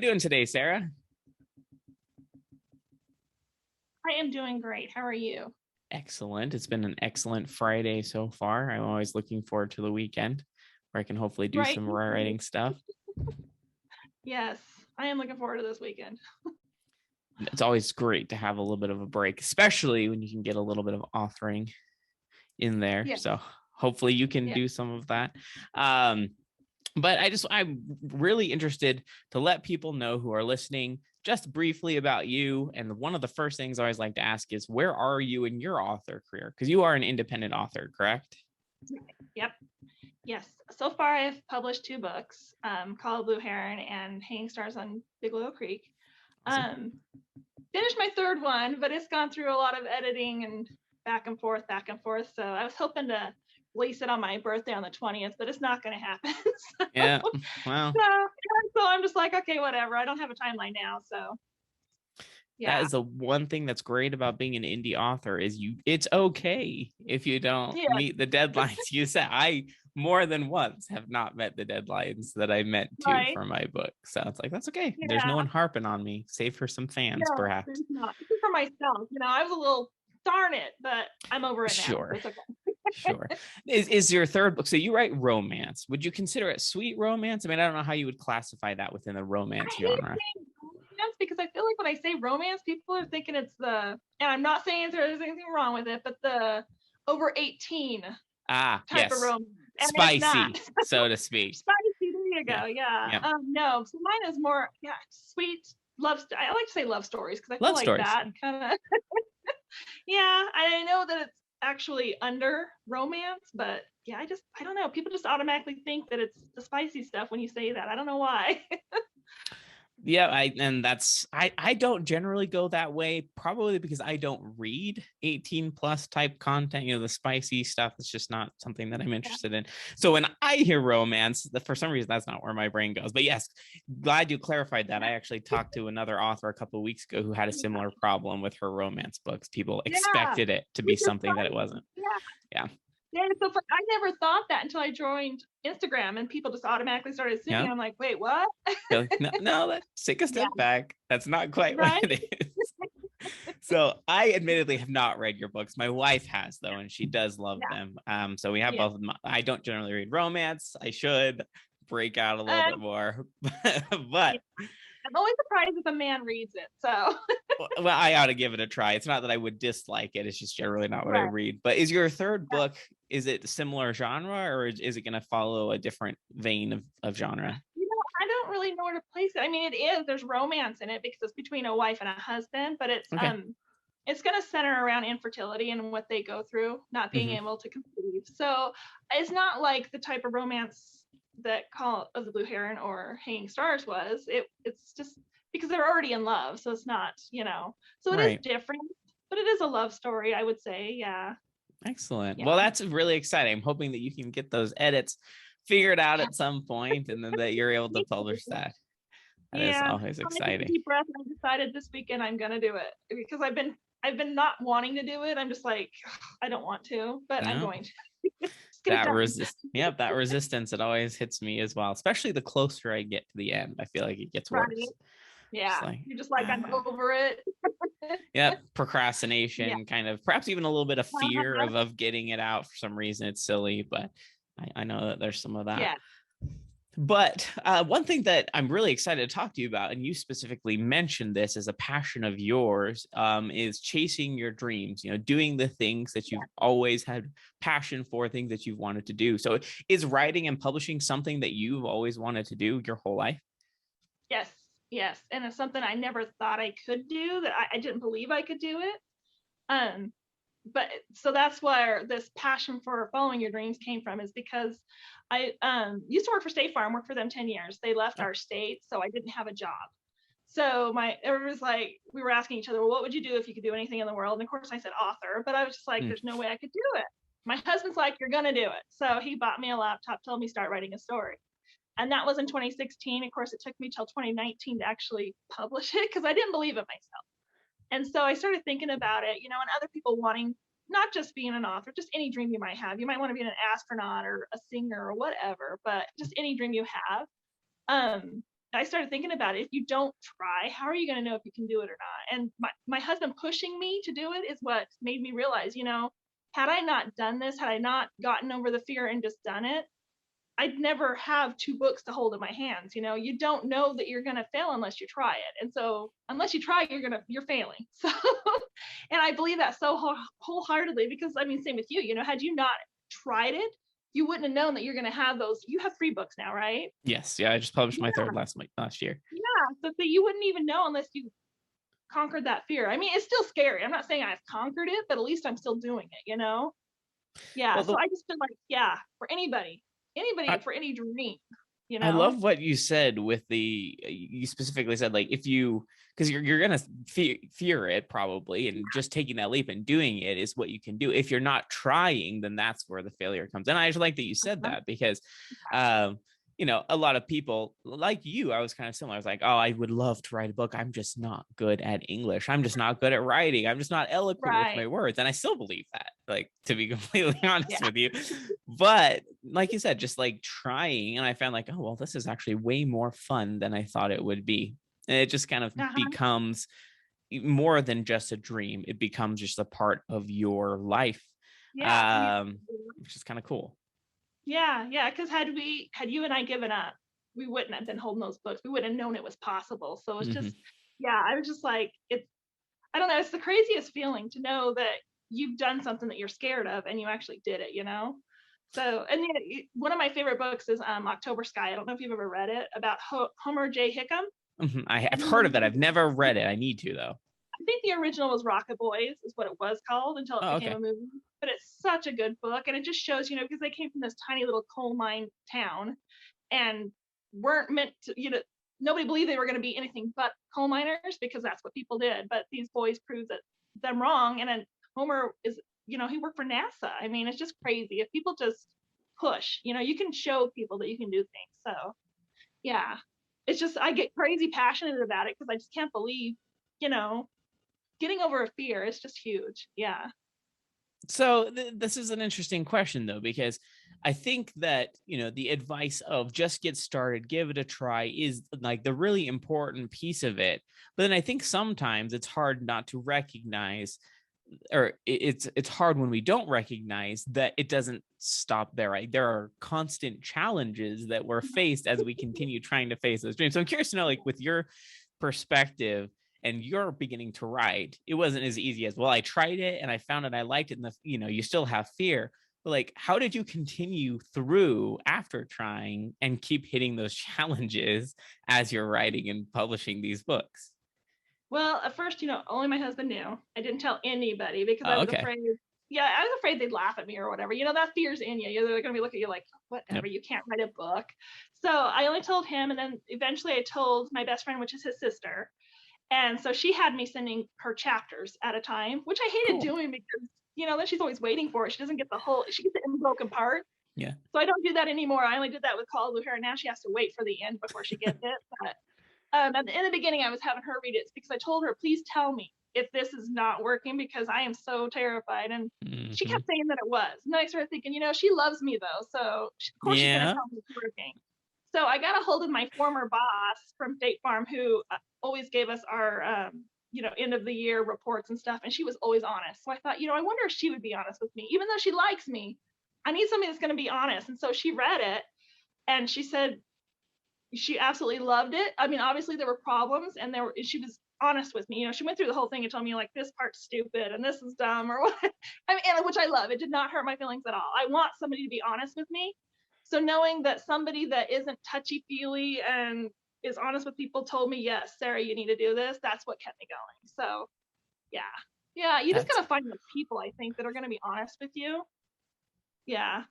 we doing today, Sarah? I am doing great. How are you? Excellent. It's been an excellent Friday so far. I'm always looking forward to the weekend where I can hopefully do Right. some writing stuff. Yes, I am looking forward to this weekend. It's always great to have a little bit of a break, especially when you can get a little bit of authoring in there. Yes. So hopefully you can Yeah. do some of that. But I'm really interested to let people know who are listening just briefly about you. And one of the first things I always like to ask is, where are you in your author career? Because you are an independent author, correct? Yep. Yes. So far, I've published 2 books, called Blue Heron and Hanging Stars on Bigelow Creek. Awesome. Finished my 3rd one, but it's gone through a lot of editing and back and forth. So I was hoping to release it on my birthday on the 20th, but it's not going to happen. Yeah. Well, So I'm just like, okay, whatever. I don't have a timeline now, so that yeah. is the one thing that's great about being an indie author is it's okay if you don't Yeah. meet the deadlines you set. I more than once have not met the deadlines that I meant to Right. for my book. So it's like, that's okay. There's no Yeah. one harping on me, save for some fans, No, perhaps. there's not. This is for myself. I was a little darn it, but I'm over it now. Sure. It's okay. Sure. Is your third book? So you write romance. Would you consider it sweet romance? I mean, I don't know how you would classify that within the I romance hate genre. saying romance because I feel like when I say romance, people are thinking it's and I'm not saying there's anything wrong with it, but the over 18 Ah, type of yes. romance. And it's not. Spicy, so to speak. Spicy, there you Yeah. go. Yeah. Yeah. No, so mine is more, sweet love. I like to say love stories because I feel Love like stories. that kind of, yeah, I know that it's actually under romance, but yeah, I don't know. People just automatically think that it's the spicy stuff when you say that. I don't know why. Yeah, I don't generally go that way, probably because I don't read 18 plus type content. The spicy stuff is just not something that I'm Yeah. interested in. So when I hear romance, for some reason that's not where my brain goes. But yes, glad you clarified that. I actually talked to another author a couple of weeks ago who had a similar problem with her romance books. People Yeah. expected it to be Which is something that it funny. wasn't. Yeah. Yeah. Yeah, it's so funny. I never thought that until I joined Instagram and people just automatically started assuming. Yeah. I'm like, wait, what? Like, no, let's take a Yeah. step back. That's not quite what Right? it is. So I admittedly have not read your books. My wife has, though, and she does love Yeah. them. So we have Yeah. both of them. I don't generally read romance. I should break out a little bit more. But I'm always surprised if a man reads it. So well, I ought to give it a try. It's not that I would dislike it. It's just generally not what I right. read. But is your third Yeah. book, is it similar genre, or is it going to follow a different vein of genre? I don't really know where to place it. I mean, it is. There's romance in it because it's between a wife and a husband, but Okay. it's going to center around infertility and what they go through, not being able to conceive. So it's not like the type of romance that Call of the Blue Heron or Hanging Stars was. It's just because they're already in love, so it's not, So it is Right. different, but it is a love story, I would say. Yeah. Excellent. Yeah. Well, that's really exciting. I'm hoping that you can get those edits figured out at some point and then that you're able to publish that. That is Yeah. always I took a exciting. deep breath and I decided this weekend I'm gonna do it because I've been not wanting to do it. I'm just like, I don't want to, but I'm No, going to. Just get it done. Yep, that resistance, it always hits me as well, especially the closer I get to the end. I feel like it gets Right. worse. Yeah. Just like, You're just like, I'm over it. yeah, Yeah. procrastination, kind of, perhaps even a little bit of fear Uh-huh. of getting it out for some reason. It's silly, but I know that there's some of that. Yeah. But one thing that I'm really excited to talk to you about, and you specifically mentioned this as a passion of yours, is chasing your dreams, doing the things that you've always had passion for, things that you've wanted to do. So is writing and publishing something that you've always wanted to do your whole life? Yes. Yes. And it's something I never thought I could do, that I didn't believe I could do it. But so that's where this passion for following your dreams came from, is because I used to work for State Farm, worked for them 10 years. They left our state, so I didn't have a job. So everyone was like, we were asking each other, well, what would you do if you could do anything in the world? And of course I said author, but I was just like, there's no way I could do it. My husband's like, you're gonna do it. So he bought me a laptop, told me start writing a story. And that was in 2016. Of course, it took me till 2019 to actually publish it because I didn't believe it myself. And so I started thinking about it, and other people wanting not just being an author, just any dream you might have. You might want to be an astronaut or a singer or whatever, but just any dream you have. I started thinking about it. If you don't try, how are you going to know if you can do it or not? And my husband pushing me to do it is what made me realize, had I not done this, had I not gotten over the fear and just done it, I'd never have two books to hold in my hands. You don't know that you're going to fail unless you try it. And so unless you try, you're failing. So, and I believe that so wholeheartedly, because I mean, same with you, had you not tried it, you wouldn't have known that you're going to have those. You have 3 books now, right? Yes. Yeah. I just published my third Yeah. last year. Yeah. So you wouldn't even know unless you conquered that fear. I mean, it's still scary. I'm not saying I've conquered it, but at least I'm still doing it. Yeah. Well, So I just feel like, yeah, for anybody, I, for any dream, you I know? love what you said with you specifically said, like, if you, because you're going to fear it probably, and just taking that leap and doing it is what you can do. If you're not trying, then that's where the failure comes. And I just like that you said Uh-huh. that, because um a lot of people like you, I was kind of similar. I was like, oh, I would love to write a book. I'm just not good at English. I'm just not good at writing. I'm just not eloquent with Right. my words. And I still believe that, like, to be completely honest Yeah. with you. But like you said, just like trying, and I found like, oh, well, this is actually way more fun than I thought it would be. And it just kind of Uh-huh. becomes more than just a dream. It becomes just a part of your life, Yeah. Yeah. which is kind of cool. Yeah. Yeah. Because had you and I given up, we wouldn't have been holding those books. We wouldn't have known it was possible. So it's Mm-hmm. just, yeah, I was just like, I don't know, it's the craziest feeling to know that you've done something that you're scared of and you actually did it. So, and one of my favorite books is October Sky. I don't know if you've ever read it, about Homer J. Hickam. Mm-hmm. I've And heard of that. I've never read it. I need to, though. I think the original was Rocket Boys, is what it was called until it Oh, became okay. a movie. But it's such a good book, and it just shows, because they came from this tiny little coal mine town, and weren't meant to, nobody believed they were going to be anything but coal miners because that's what people did. But these boys proved them wrong, and then Homer is, he worked for NASA. I mean, it's just crazy. If people just push, you can show people that you can do things. So yeah, it's just I get crazy passionate about it because I just can't believe, you know, getting over a fear is just huge. Yeah. So this is an interesting question, though, because I think that, the advice of just get started, give it a try is like the really important piece of it. But then I think sometimes it's hard not to recognize, or it's hard when we don't recognize that it doesn't stop there, right? There are constant challenges that we're faced as we continue trying to face those dreams. So I'm curious to know, like, with your perspective and you're beginning to write, it wasn't as easy as, well, I tried it and I found it, I liked it, and you still have fear. But like, how did you continue through after trying and keep hitting those challenges as you're writing and publishing these books? Well, at first, only my husband knew. I didn't tell anybody because I Oh, was okay. afraid. Yeah, I was afraid they'd laugh at me or whatever. That fear's in you. They're going to be looking at you like, Yep. whatever, you can't write a book. So I only told him. And then eventually I told my best friend, which is his sister. And so she had me sending her chapters at a time, which I hated Cool. doing because, then she's always waiting for it. She doesn't get she gets it in broken parts. Yeah. So I don't do that anymore. I only did that with Call of Blue Hair. Now she has to wait for the end before she gets it. But in the beginning, I was having her read it because I told her, please tell me if this is not working because I am so terrified. And she Mm-hmm. kept saying that it was. And then I started thinking, she loves me though. So of course she's going to Yeah. tell me it's working. So I got a hold of my former boss from State Farm who always gave us our, end of the year reports and stuff. And she was always honest. So I thought, I wonder if she would be honest with me, even though she likes me. I need somebody that's going to be honest. And so she read it and she said, she absolutely loved it. I mean, obviously there were problems, and she was honest with me. She went through the whole thing and told me like this part's stupid and this is dumb or what. I mean, and which I love. It did not hurt my feelings at all. I want somebody to be honest with me. So knowing that somebody that isn't touchy feely and is honest with people told me, yes, Sarah, you need to do this. That's what kept me going. So yeah, yeah, you just That's gotta find the people I think that are gonna be honest with you. Yeah,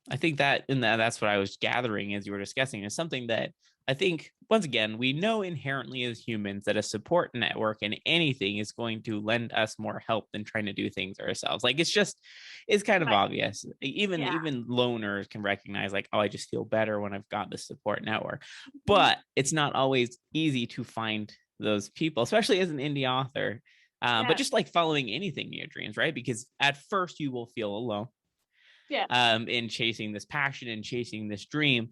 I think that's what I was gathering as you were discussing, is something that I think, once again, we know inherently as humans that a support network in anything is going to lend us more help than trying to do things ourselves. Like, it's kind of right. obvious. Even Yeah. even loners can recognize, like, oh, I just feel better when I've got this support network. Mhm. But it's not always easy to find those people, especially as an indie author. But Yes. just like following anything in your dreams, right? Because at first you will feel alone Yes. in chasing this passion and chasing this dream.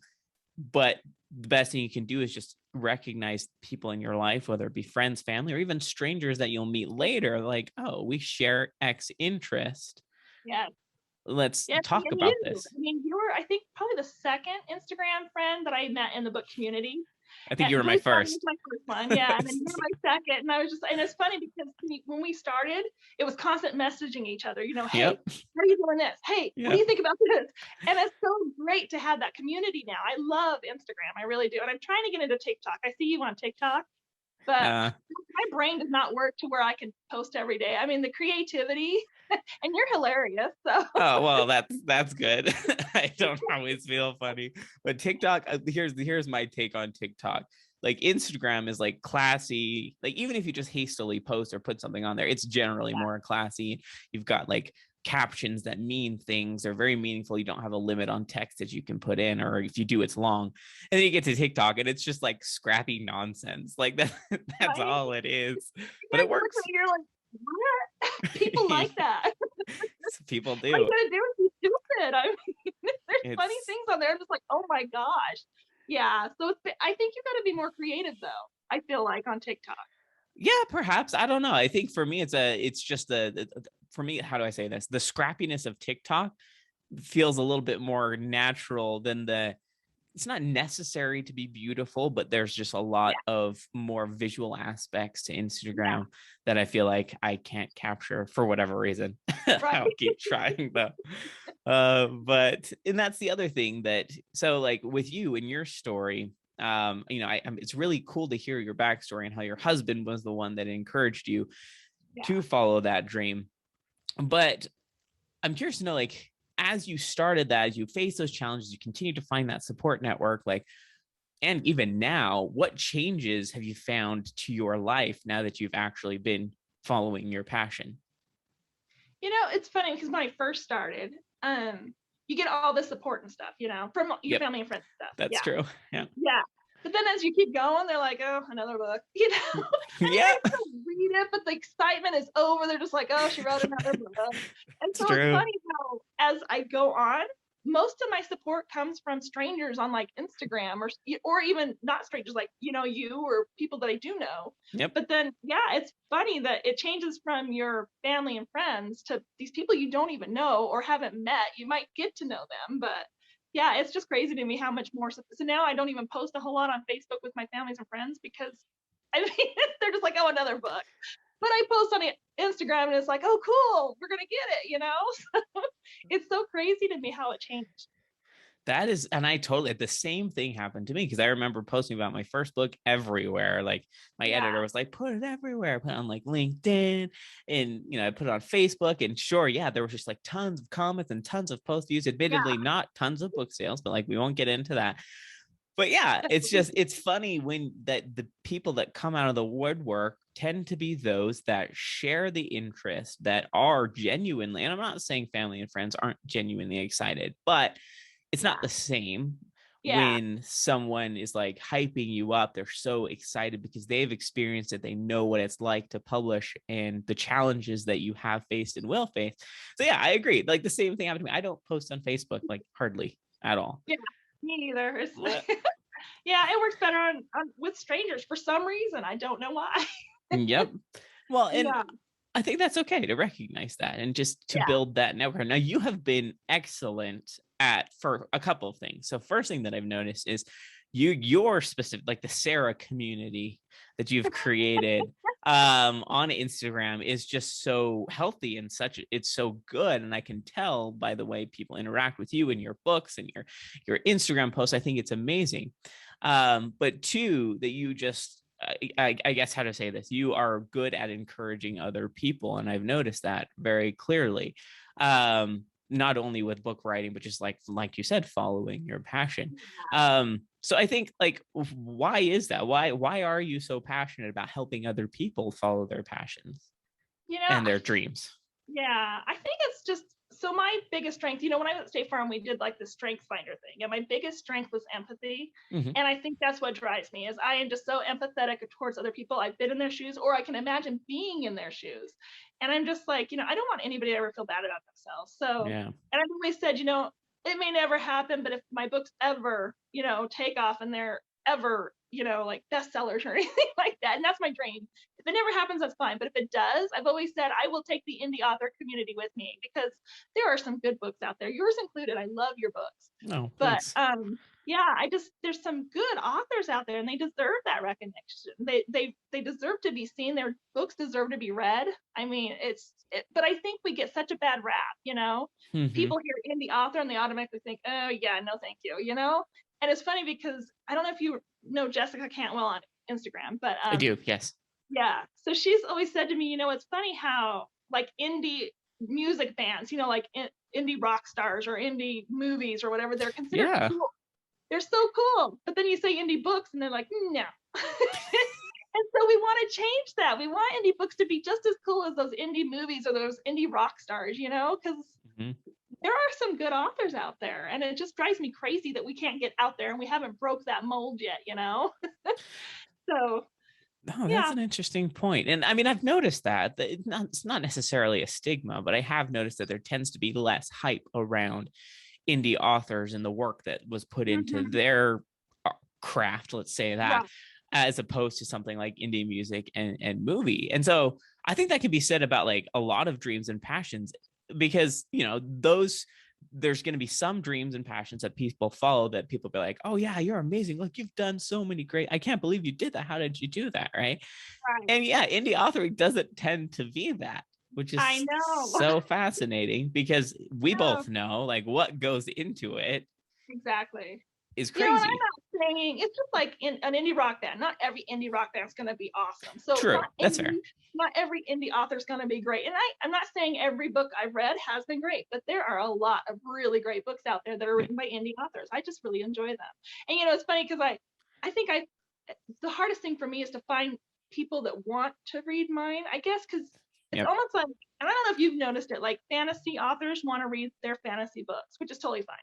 But the best thing you can do is just recognize people in your life, whether it be friends, family, or even strangers that you'll meet later. Like, oh, we share X interest. Yeah. Let's Yes, talk and about you. this. I mean, you were, I think, probably the second Instagram friend that I met in the book community. I think And you were my believe it or not, he was first. my first one. Yeah. And then you were my second. And I was just, and it's funny because when we started, it was constant messaging each other, hey, Yep. how are you doing this? Hey, what do Yep. you think about this? And it's so great to have that community now. I love Instagram. I really do. And I'm trying to get into TikTok. I see you on TikTok, but Uh, my brain does not work to where I can post every day. I mean, the creativity, and you're hilarious. So, oh well, that's good. I don't always feel funny, but TikTok. Here's my take on TikTok. Like Instagram is like classy. Like even if you just hastily post or put something on there, it's generally more classy. You've got like captions that mean things. They're very meaningful. You don't have a limit on text that you can put in, or if you do, it's long. And then you get to TikTok, and it's just like scrappy nonsense. Like that. That's right? all it is. But Yeah, it you look at works. it, you're like, what? People like that. People All you do. gotta do is be stupid. I mean, there's funny It's things on there. I'm just like, oh my gosh. Yeah. So I think you gotta be more creative though. I feel like on TikTok. yeah, perhaps. I don't know. I think for me, it's just for me, how do I say this? The scrappiness of TikTok feels a little bit more natural than it's not necessary to be beautiful, but there's just a lot Yeah. of more visual aspects to Yeah. Instagram that I feel like I can't capture for whatever reason. Right. I'll keep trying though. But and that's the other thing that so like with you and your story, it's really cool to hear your backstory and how your husband was the one that encouraged you Yeah. to follow that dream. But I'm curious to know, like, as you started that, as you face those challenges, you continue to find that support network, like, and even now, what changes have you found to your life now that you've actually been following your passion? It's funny because when I first started, you get all the support and stuff, from your Yep, family and friends and stuff. that's Yeah. true. Yeah. Yeah. But then as you keep going, they're like, oh, another book, and Yeah, they still read it, but the excitement is over. They're just like, oh, she wrote another book. And it's so it's true. funny how as I go on, most of my support comes from strangers on like Instagram or even not strangers like, you or people that I do know. Yep. But then yeah, it's funny that it changes from your family and friends to these people you don't even know or haven't met. You might get to know them, but yeah, it's just crazy to me how much more. So now I don't even post a whole lot on Facebook with my families and friends because I mean they're just like, oh, another book. But I post on Instagram and it's like, oh, cool, we're gonna get it. So it's so crazy to me how it changed. That is, and I totally, the same thing happened to me because I remember posting about my first book everywhere. Like my editor Yeah, was like, put it everywhere. I put it on like LinkedIn and, I put it on Facebook. And sure, yeah, there was just like tons of comments and tons of post views. Admittedly, yeah, not tons of book sales, but like we won't get into that. But yeah, it's funny when that the people that come out of the woodwork tend to be those that share the interest that are genuinely, and I'm not saying family and friends aren't genuinely excited, but it's not yeah, the same yeah, when someone is like hyping you up. They're so excited because they've experienced it. They know what it's like to publish and the challenges that you have faced and will face. So yeah, I agree. Like the same thing happened to me. I don't post on Facebook like hardly at all. yeah. Me neither. What? Yeah, it works better with strangers for some reason. I don't know why. Yep. Well, and Yeah, I think that's okay to recognize that and just to yeah, build that network. Now, you have been excellent at for a couple of things. So, first thing that I've noticed is your specific, like the Sarah community that you've created on Instagram is just so healthy and it's so good. And I can tell by the way people interact with you and your books and your Instagram posts. I think it's amazing. But two, that you just I guess how to say this. You are good at encouraging other people, and I've noticed that very clearly. Not only with book writing, but just like you said, following your passion. So I think like why is that? Why are you so passionate about helping other people follow their passions and I their think. dreams? Yeah, I think it's just so my biggest strength, when I was at State Farm, we did like the strength finder thing. And my biggest strength was empathy. Mm-hmm. And I think that's what drives me is I am just so empathetic towards other people. I've been in their shoes or I can imagine being in their shoes. And I'm just like, I don't want anybody to ever feel bad about themselves. So, Yeah. and I've always said, it may never happen, but if my books ever, take off and they're ever, like bestsellers or anything like that, and that's my dream. If it never happens, that's fine. But if it does, I've always said I will take the indie author community with me because there are some good books out there, yours included. I love your books. No, But thanks. yeah, there's some good authors out there and they deserve that recognition. They deserve to be seen. Their books deserve to be read. I mean, but I think we get such a bad rap. Hmm. People hear indie author and they automatically think, oh yeah, no thank you. And it's funny because I don't know if you know Jessica Cantwell on Instagram, but I do, yes. yeah. So she's always said to me, it's funny how like indie music bands, like indie rock stars or indie movies or whatever, they're considered Yeah. cool. They're so cool. But then you say indie books and they're like, no. And so we want to change that. We want indie books to be just as cool as those indie movies or those indie rock stars, because Hmm. there are some good authors out there. And it just drives me crazy that we can't get out there and we haven't broke that mold yet. So No, that's yeah. an interesting point. And I mean, I've noticed that it's not necessarily a stigma, but I have noticed that there tends to be less hype around indie authors and the work that was put into Mhm. their craft, let's say that, Right. as opposed to something like indie music and movie. And so I think that can be said about like a lot of dreams and passions because, those there's going to be some dreams and passions that people follow that people be like, oh yeah, you're amazing. Look, you've done so many great. I can't believe you did that. How did you do that? Right. Right. And yeah, indie authoring doesn't tend to be that, which I is know. so fascinating because we Yeah, both know like what goes into it exactly. is And I'm crazy. not saying it's just like in an indie rock band. Not every indie rock band is going to be awesome. So True. That's fair. not every indie author is going to be great. And I'm not saying every book I've read has been great, but there are a lot of really great books out there that are Yeah. written by indie authors. I just really enjoy them. And it's funny because I think the hardest thing for me is to find people that want to read mine. I guess because it's Yep. almost like, and I don't know if you've noticed it, like fantasy authors want to read their fantasy books, which is totally fine.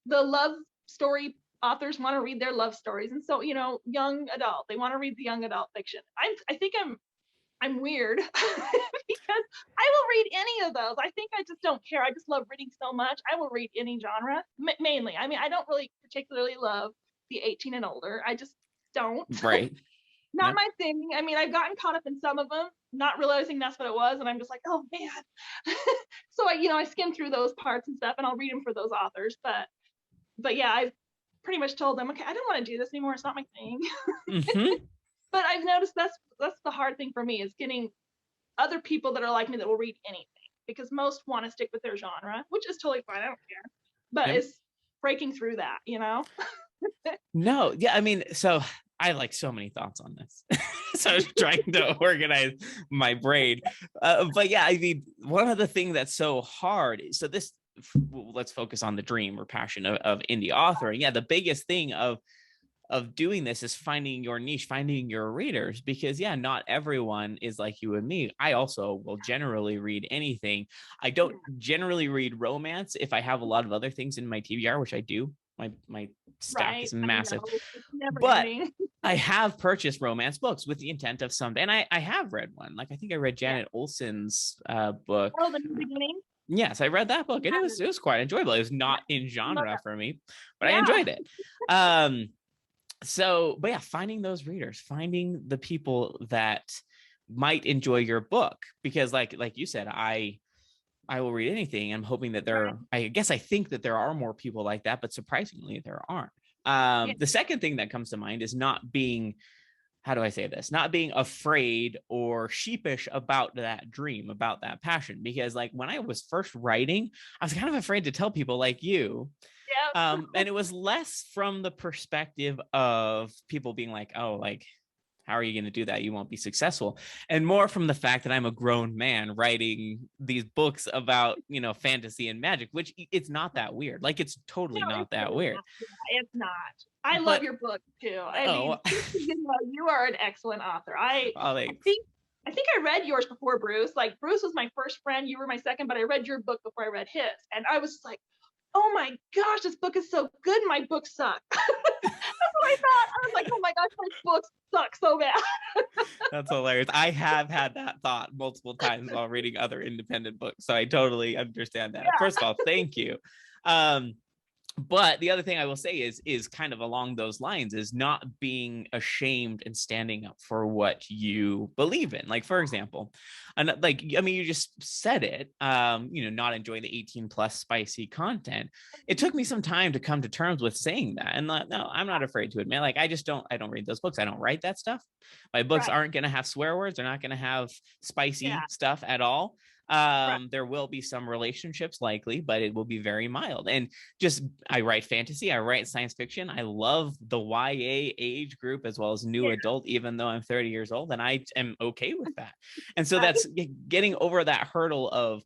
The love story authors want to read their love stories, and so young adult, they want to read the young adult fiction. I think I'm weird because I will read any of those. I think I just don't care. I just love reading so much. I will read any genre, mainly. I mean, I don't really particularly love the 18 and older. I just don't. Right. Not Yep. my thing. I mean, I've gotten caught up in some of them, not realizing that's what it was, and I'm just like, oh man. So I skim through those parts and stuff, and I'll read them for those authors. But yeah, I've pretty much told them, okay, I don't want to do this anymore. It's not my thing. Hmm. But I've noticed that's the hard thing for me is getting other people that are like me that will read anything because most want to stick with their genre, which is totally fine. I don't care. But Yep. it's breaking through that. No, yeah, I mean, so I have like so many thoughts on this. So I was trying to organize my brain. But yeah, I mean, one of the things that's so hard. So let's focus on the dream or passion of indie authoring. Yeah, the biggest thing of doing this is finding your niche, finding your readers, because yeah, not everyone is like you and me. I also will generally read anything. I don't Yeah, generally read romance if I have a lot of other things in my TBR, which I do. My stack right. is I massive, know it's never but ending. I have purchased romance books with the intent of someday, and I have read one. Like I think I read Yeah. Janet Olson's book. Oh, the new beginning. Yes, I read that book, and Yeah, it was quite enjoyable. It was yeah. not in I love genre that. for me, but I Yeah. enjoyed it. Um, so but yeah, finding those readers, finding the people that might enjoy your book, because like you said, I will read anything. I'm hoping that Right. I guess I think that there are more people like that, but surprisingly there aren't. Yeah. The second thing that comes to mind is not being, how do I say this, not being afraid or sheepish about that dream, about that passion, because like when I was first writing, I was kind of afraid to tell people like you. Yes. And it was less from the perspective of people being like, oh, like, how are you going to do that? You won't be successful. And more from the fact that I'm a grown man writing these books about, fantasy and magic, which it's not that weird. Like, it's No, totally not it's that really weird. not. Yeah, it's not. I love But, your book too. I oh, mean, you are an excellent author. oh I thanks. think I think I read yours before Bruce. Like Bruce was my first friend, you were my second, but I read your book before I read his, and I was just like, oh my gosh, this book is so good. My books suck. That's what I thought. I was like, oh my gosh, my books suck so bad. That's hilarious. I have had that thought multiple times while reading other independent books. So I totally understand that. Yeah. First of all, thank you. Um, But the other thing I will say is kind of along those lines, is not being ashamed and standing up for what you believe in. Like, for example, and like, I mean, you just said it, not enjoying the 18 plus spicy content. It took me some time to come to terms with saying that. And no, I'm not afraid to admit, like, I don't read those books. I don't write that stuff. My books Right. aren't going to have swear words. They're not going to have Yeah. spicy stuff at all. Right. There will be some relationships likely, but it will be very mild. And just, I write fantasy, I write science fiction. I love the YA age group as well as new Yeah. adult, even though I'm 30 years old, and I am okay with that. And so Right. that's getting over that hurdle of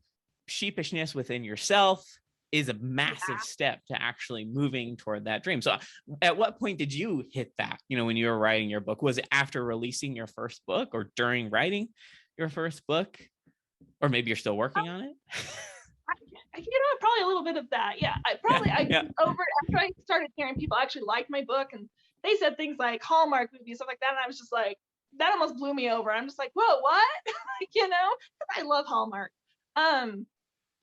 sheepishness within yourself is a massive Yeah. step to actually moving toward that dream. So at what point did you hit that, when you were writing your book? Was it after releasing your first book or during writing your first book? Or maybe you're still working on it? Probably a little bit of that. Yeah. Yeah, I yeah. over after I started hearing people actually like my book, and they said things like Hallmark movies, stuff like that. And I was just like, that almost blew me over. I'm just like, whoa, what? I love Hallmark. Um,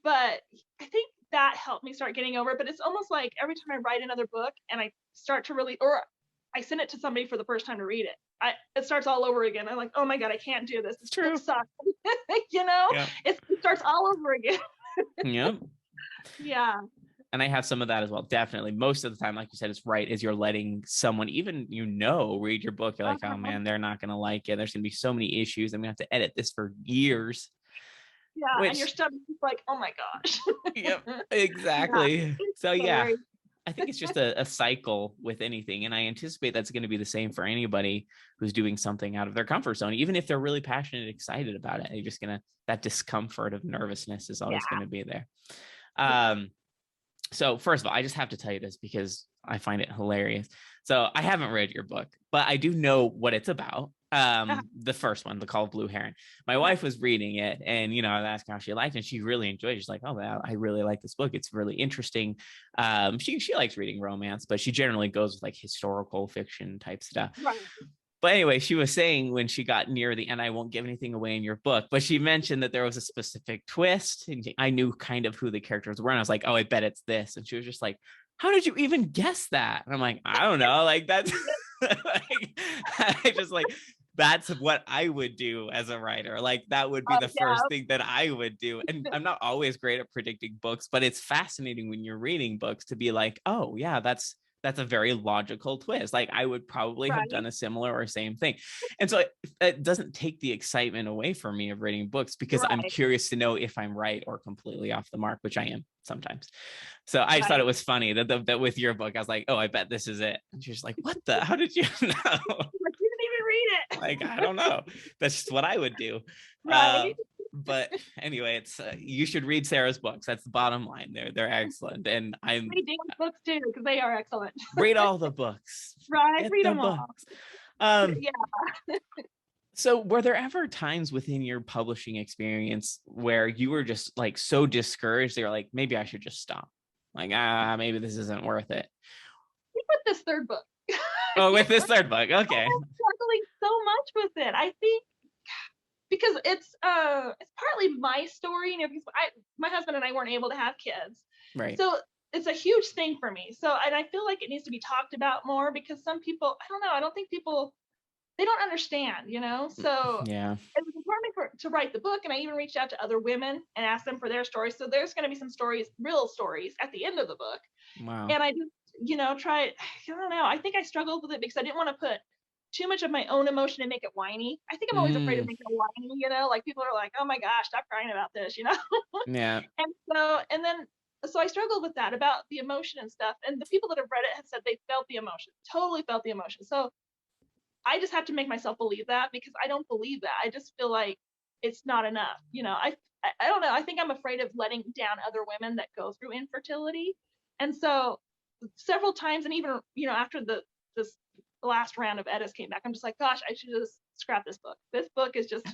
but I think that helped me start getting over it. But it's almost like every time I write another book and I start to really, or I send it to somebody for the first time to read it, it starts all over again. I'm like, oh my God, I can't do this. It's This book true. sucks. Yeah. It starts all over again. Yep. Yeah. And I have some of that as well. Definitely. Most of the time, like you said, it's right as you're letting someone, even, read your book. You're like, oh Uh-huh. man, they're not going to like it. There's going to be so many issues. I'm going to have to edit this for years, Yeah. And your which, stomach's just like, oh my gosh. yep, Yeah. exactly. It's So yeah, scary. I think it's just a cycle with anything. And I anticipate that's going to be the same for anybody who's doing something out of their comfort zone. Even if they're really passionate and excited about it, they're just going to, that discomfort of nervousness is Yeah. always going to be there. Yeah. Um, so first of all, I just have to tell you this because I find it hilarious. So I haven't read your book, but I do know what it's about. Uh-huh. The first one, The Call of Blue Heron. My Right. wife was reading it, and I was asking how she liked it, and she really enjoyed it. She's like, "Oh, wow, I really like this book. It's really interesting." She likes reading romance, but she generally goes with like historical fiction type stuff. Right. But anyway, she was saying when she got near the end, I won't give anything away in your book, but she mentioned that there was a specific twist, and I knew kind of who the characters were. And I was like, oh, I bet it's this. And she was just like, how did you even guess that? And I'm like, I don't know. Like, that's like, I just like, that's what I would do as a writer. Like, that would be the Yeah. first thing that I would do. And I'm not always great at predicting books, but it's fascinating when you're reading books to be like, oh, yeah, that's a very logical twist. Like, I would probably have Right. done a similar or same thing. And so it doesn't take the excitement away from me of reading books because I'm Right. curious to know if I'm right or completely off the mark, which I am sometimes. So I just thought it Right. was funny that with your book, I was like, oh, I bet this is it. And she's like, what the? How did you know? Like, you didn't even read Like, it. I don't know. That's just what I would do. Right. But anyway, it's you should read Sarah's books. That's the bottom line. They're excellent, and I'm Read Dan's books too, because they are excellent. read all the books. Right. Get Read the them all. books. Um, Yeah. so were there ever times within your publishing experience where you were just like so discouraged, they were like, maybe I should just stop? Like, maybe this isn't worth it. With this third book. Oh, with I this third book. Okay. was struggling so much with it. I think because it's partly my story, because my husband and I weren't able to have kids. Right. So it's a huge thing for me. So, and I feel like it needs to be talked about more, because some people, I don't know, I don't think people, they don't understand. So Yeah. it was important to write the book, and I even reached out to other women and asked them for their stories. So there's going to be some stories, real stories, at the end of the book. Wow. And I just, try. I don't know. I think I struggled with it because I didn't want to put too much of my own emotion and make it whiny. I think I'm always afraid of Mm, making it whiny. Like, people are like, oh my gosh, stop crying about this. yeah. And so I struggled with that about the emotion and stuff. And the people that have read it have said they felt the emotion, totally felt the emotion. So I just have to make myself believe that, because I don't believe that. I just feel like it's not enough. I don't know. I think I'm afraid of letting down other women that go through infertility. And so several times, and even, after this last round of edits came back, I'm just like, gosh, I should just scrap this book. This book is just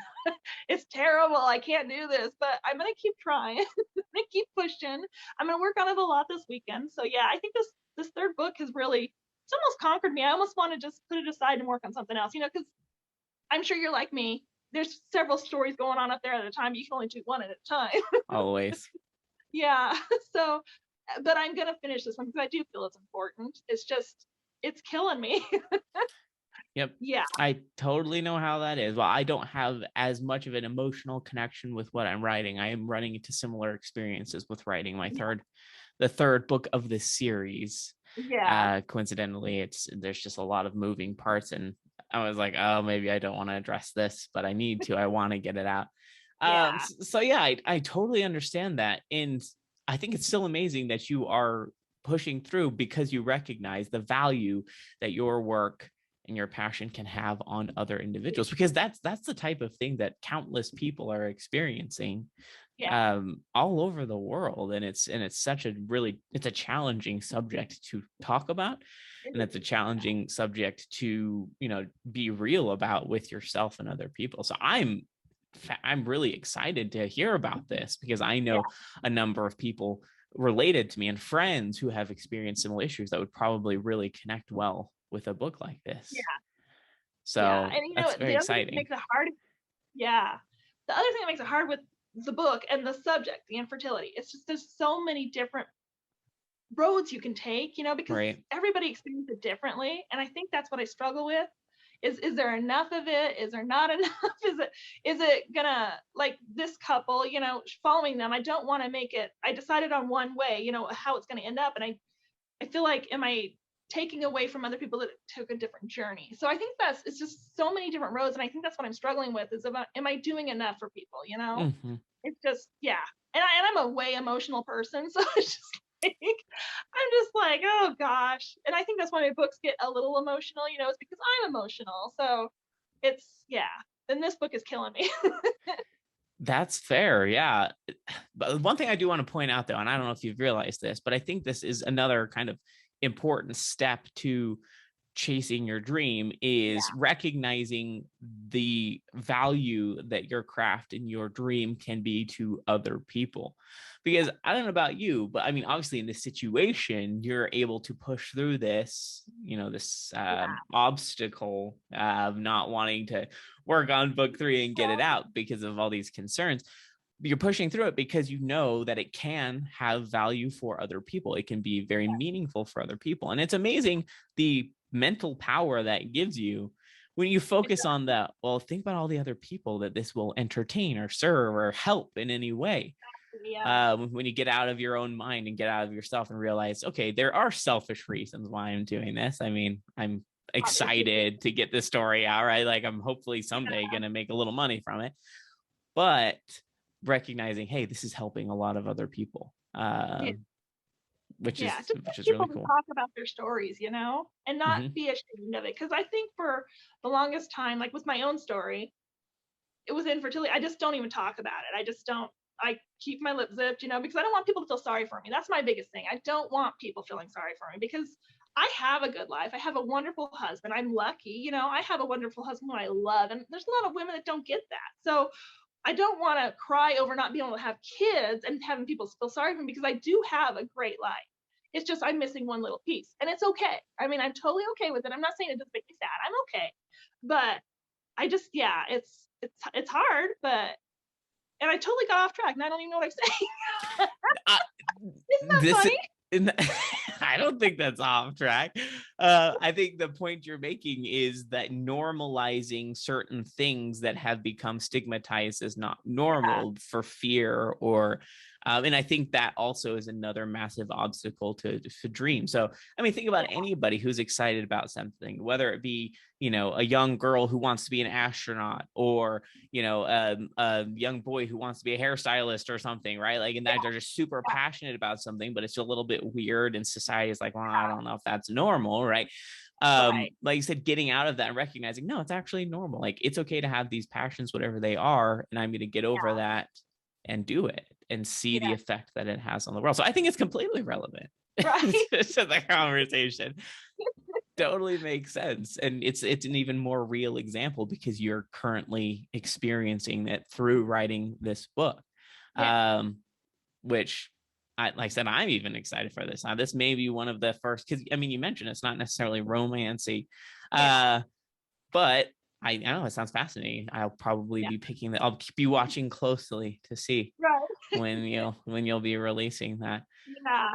it's terrible. I can't do this, but I'm gonna keep trying. I'm gonna keep pushing. I'm gonna work on it a lot this weekend. So yeah, I think this third book has really, it's almost conquered me. I almost want to just put it aside and work on something else, because I'm sure you're like me. There's several stories going on up there at a time. You can only do one at a time. Always. Yeah. So but I'm gonna finish this one because I do feel it's important. It's just it's killing me. Yep. Yeah, I totally know how that is. Well, I don't have as much of an emotional connection with what I'm writing. I am running into similar experiences with writing yeah, the third book of this series. yeah, Coincidentally, there's just a lot of moving parts, and I was like, oh, maybe I don't want to address this, but I need to. I want to get it out. yeah, So yeah, I totally understand that, and I think it's still amazing that you are pushing through because you recognize the value that your work and your passion can have on other individuals, because that's the type of thing that countless people are experiencing yeah. all over the world. And it's such a really, it's a challenging subject to talk about, It and it's a is. challenging subject to, be real about with yourself and other people. So I'm really excited to hear about this, because I Yeah, know a number of people related to me and friends who have experienced similar issues that would probably really connect well with a book like this. yeah, yeah. So And that's very the other thing that exciting. makes it hard, yeah. The other thing that makes it hard with the book and the subject, the infertility, it's just there's so many different roads you can take, because Right. everybody experiences it differently. And I think that's what I struggle with. Is there enough of it? Is there not enough? Is it gonna, like this couple, following them? I don't want to make it. I decided on one way, how it's gonna end up, and I feel like, am I taking away from other people that took a different journey? So I think it's just so many different roads, and I think that's what I'm struggling with is about, am I doing enough for people? Hmm. It's just, yeah. And I'm a way emotional person, so it's just like I'm just like, oh gosh. And I think that's why my books get a little emotional, it's because I'm emotional. So it's, yeah. And this book is killing me. That's fair. Yeah. But one thing I do want to point out, though, and I don't know if you've realized this, but I think this is another kind of important step to chasing your dream, is Yeah, recognizing the value that your craft and your dream can be to other people. yeah, Because I don't know about you, but I mean, obviously in this situation, you're able to push through this yeah. obstacle of not wanting to work on book 3 and get it out because of all these concerns. You're pushing through it because you know that it can have value for other people. It can be very meaningful for other people. And it's amazing the mental power that gives you when you It focus does, on that. Well, think about all the other people that this will entertain or serve or help in any way. yeah. When you get out of your own mind and get out of yourself and realize, okay, there are selfish reasons why I'm doing this. I mean, I'm Obviously. excited to get this story out, right? Like I'm hopefully someday going to make a little money from it, but recognizing, hey, this is helping a lot of other people, Yeah. which Yeah, is just which get is really people to cool. talk about their stories, and not Hmm. be ashamed of it. Because I think for the longest time, like with my own story, it was infertility. I just don't even talk about it. I just don't. I keep my lips zipped, because I don't want people to feel sorry for me. That's my biggest thing. I don't want people feeling sorry for me because I have a good life. I have a wonderful husband. I'm lucky, I have a wonderful husband who I love, and there's a lot of women that don't get that. So I don't want to cry over not being able to have kids and having people feel sorry for me because I do have a great life. It's just I'm missing one little piece, and it's okay. I mean, I'm totally okay with it. I'm not saying it doesn't make me sad. I'm okay, but I just, yeah, it's hard, but and I totally got off track, and I don't even know what I'm saying. Uh, Isn't that this funny? I don't think that's off track. I think the point you're making is that normalizing certain things that have become stigmatized as not Yeah, normal for fear, or and I think that also is another massive obstacle to dream. So I mean, think about yeah, anybody who's excited about something, whether it be a young girl who wants to be an astronaut, or a young boy who wants to be a hairstylist or something, right? Like, and that they're just super yeah, passionate about something, but it's a little bit weird, and society is like, well, I don't know if that's normal, right? right. Like you said, getting out of that and recognizing, no, it's actually normal. Like, it's okay to have these passions, whatever they are, and I'm going to get over that and do it and see Yeah, the effect that it has on the world. So I think it's completely relevant right. to the conversation. Totally makes sense, and it's an even more real example because you're currently experiencing it through writing this book, Yeah, um which like I said, I'm even excited for this. This may be one of the first, because I mean, you mentioned it's not necessarily romancy, yeah, uh but I know it sounds fascinating. I'll probably yeah, be I'll be watching closely to see right. when you'll be releasing that. Yeah.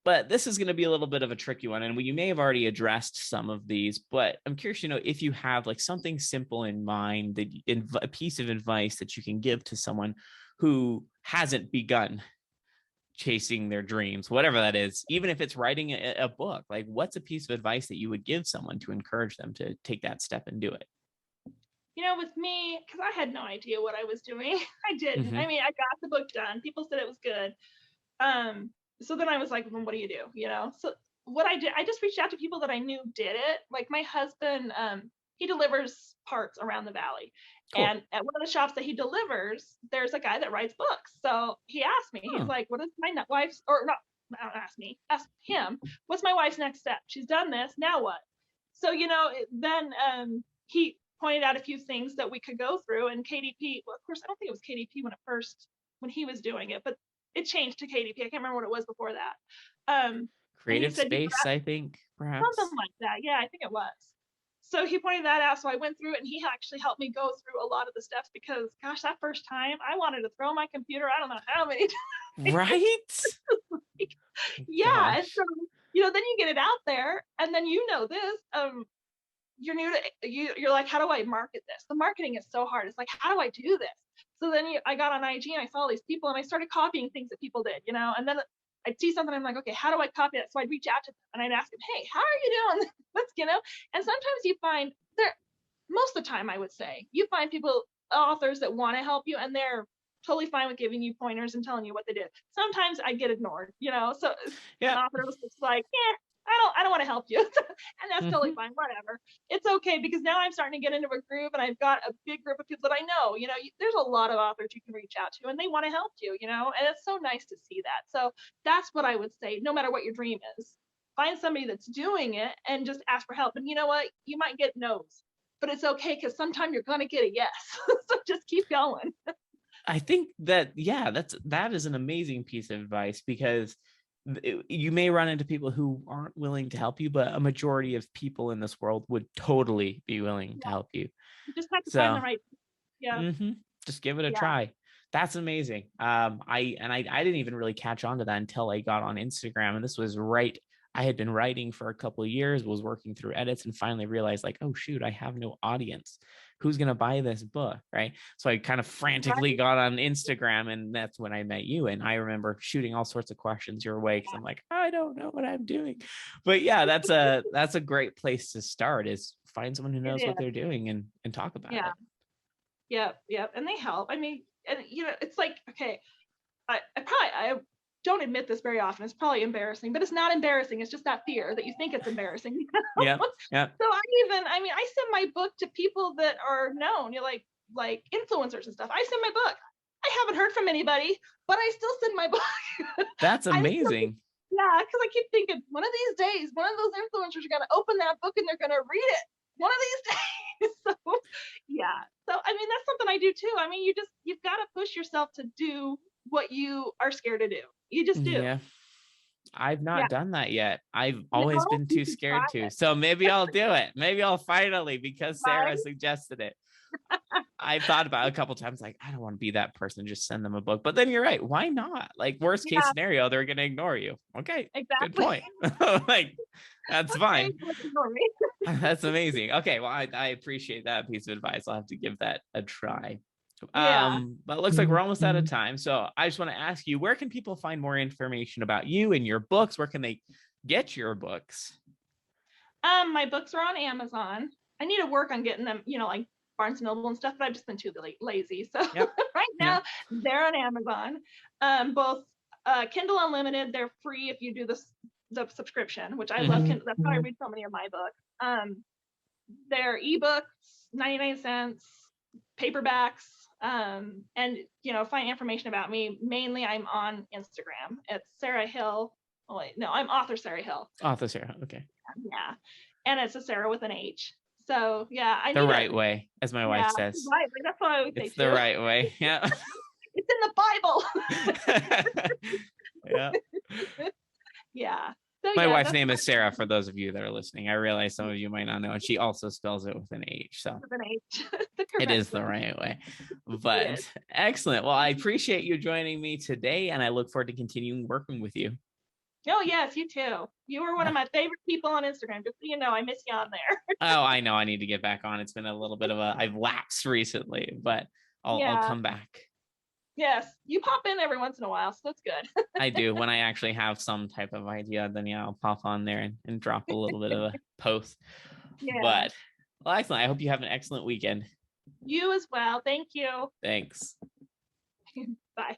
But this is going to be a little bit of a tricky one. And you may have already addressed some of these, but I'm curious, if you have like something simple in mind, that a piece of advice that you can give to someone who hasn't begun chasing their dreams, whatever that is, even if it's writing a book, like what's a piece of advice that you would give someone to encourage them to take that step and do it? With me, because I had no idea what I was doing, I didn't. Mm-hmm. I mean, I got the book done. People said it was good. So then I was like, well, what do you do? So what I did, I just reached out to people that I knew did it. Like my husband, he delivers parts around the valley. Cool. And at one of the shops that he delivers, there's a guy that writes books. So he asked me, he's Oh, like, what is my wife's, or not, don't ask me, ask him, what's my wife's next step? She's done this, now what? So, then he pointed out a few things that we could go through. And KDP, well, of course, I don't think it was KDP when he was doing it, but it changed to KDP. I can't remember what it was before that. And he creative said, space, I think, something perhaps. like that. Yeah, I think it was. So he pointed that out. So I went through it and he actually helped me go through a lot of the steps because, gosh, that first time I wanted to throw my computer, I don't know how many times. Right? Yeah. And Gosh. so, then you get it out there and then this. You're new to you're like, how do I market this? The marketing is so hard. It's like, how do I do this? So then I got on IG and I saw all these people and I started copying things that people did, and then I'd see something, I'm like, okay, how do I copy that? So I'd reach out to them and I'd ask them, hey, how are you doing? And sometimes you find there, most of the time I would say, you find people, authors that want to help you and they're totally fine with giving you pointers and telling you what they did. Sometimes I get ignored, so an Yeah. author was just like, yeah, I don't want to help you. And that's totally Mm-hmm. fine, whatever. It's okay because now I'm starting to get into a groove and I've got a big group of people that I know. There's a lot of authors you can reach out to and they want to help you, and it's so nice to see that. So that's what I would say, no matter what your dream is. Find somebody that's doing it and just ask for help. And you know what? You might get no's, but it's okay because sometimes you're gonna get a yes. So just keep going. I think that, yeah, that is an amazing piece of advice because you may run into people who aren't willing to help you, but a majority of people in this world would totally be willing to Yeah. help you. You just have to find So the right. Yeah. just give it a Yeah. try. That's amazing. I didn't even really catch on to that until I got on Instagram, and this was right. I had been writing for a couple of years, was working through edits, and finally realized, like, oh shoot, I have no audience. Who's gonna buy this book, right? So I kind of frantically Right. got on Instagram, and that's when I met you. And I remember shooting all sorts of questions your way because Yeah. I'm like, I don't know what I'm doing. But yeah, that's a great place to start. Is find someone who It knows what is. they're doing and talk about Yeah. it. Yep, yep, and they help. I mean, and it's like, okay, I don't admit this very often. It's probably embarrassing, but it's not embarrassing. It's just that fear that you think it's embarrassing. Yeah, yeah. So I send my book to people that are known, like influencers and stuff. I send my book. I haven't heard from anybody, but I still send my book. That's I'm still, amazing. yeah, because I keep thinking one of these days, one of those influencers are gonna open that book and they're gonna read it. One of these days. So yeah. So I mean that's something I do too. I mean you've got to push yourself to do what you are scared to do. You just do. Yeah. I've Yeah. not done that yet. I've No, always been you too should try scared to. it. So maybe I'll do it. Maybe I'll finally, because Sarah Right? suggested it. I've thought about it a couple times, like, I don't want to be that person, just send them a book. But then you're right. Why not? Like, worst case Yeah, scenario, they're going to ignore you. Okay. Good exactly. point. Like, that's Okay, fine. good story. That's amazing. Okay. Well, I appreciate that piece of advice. I'll have to give that a try. Yeah. But it looks like we're almost out of time. So I just want to ask you, where can people find more information about you and your books? Where can they get your books? My books are on Amazon. I need to work on getting them, like Barnes and Noble and stuff, but I've just been too lazy. So Yep. right Yeah. now they're on Amazon. Both Kindle Unlimited, they're free if you do the subscription, which I love Mm-hmm. Kindle. That's how I read so many of my books. They're ebooks, 99 cents, paperbacks, and find information about me. Mainly I'm on Instagram. It's Sarah Hill. Oh wait, no, I'm author Sarah Hill. Author Sarah. Okay. Yeah. And it's a Sarah with an H. So yeah, I The need right it. way, as my wife Yeah, says. right. That's what I would say It's the too. right way. Yeah. It's in the Bible. Yeah. Yeah. So My yeah, wife's that's name is Sarah, for those of you that are listening. I realize some of you might not know, and she also spells it with an H. So with an H. The it correct is the way. right way. It is. But excellent. Well, I appreciate you joining me today, and I look forward to continuing working with you. Oh yes, you too. You were one of my favorite people on Instagram. Just so you know, I miss you on there. Oh, I know. I need to get back on. It's been a little bit of a I've lapsed recently, but I'll Yeah. come back. Yes. You pop in every once in a while, so that's good. I do. When I actually have some type of idea, then yeah, I'll pop on there and drop a little bit of a post. Yeah. But well, excellent. I hope you have an excellent weekend. You as well. Thank you. Thanks. Bye.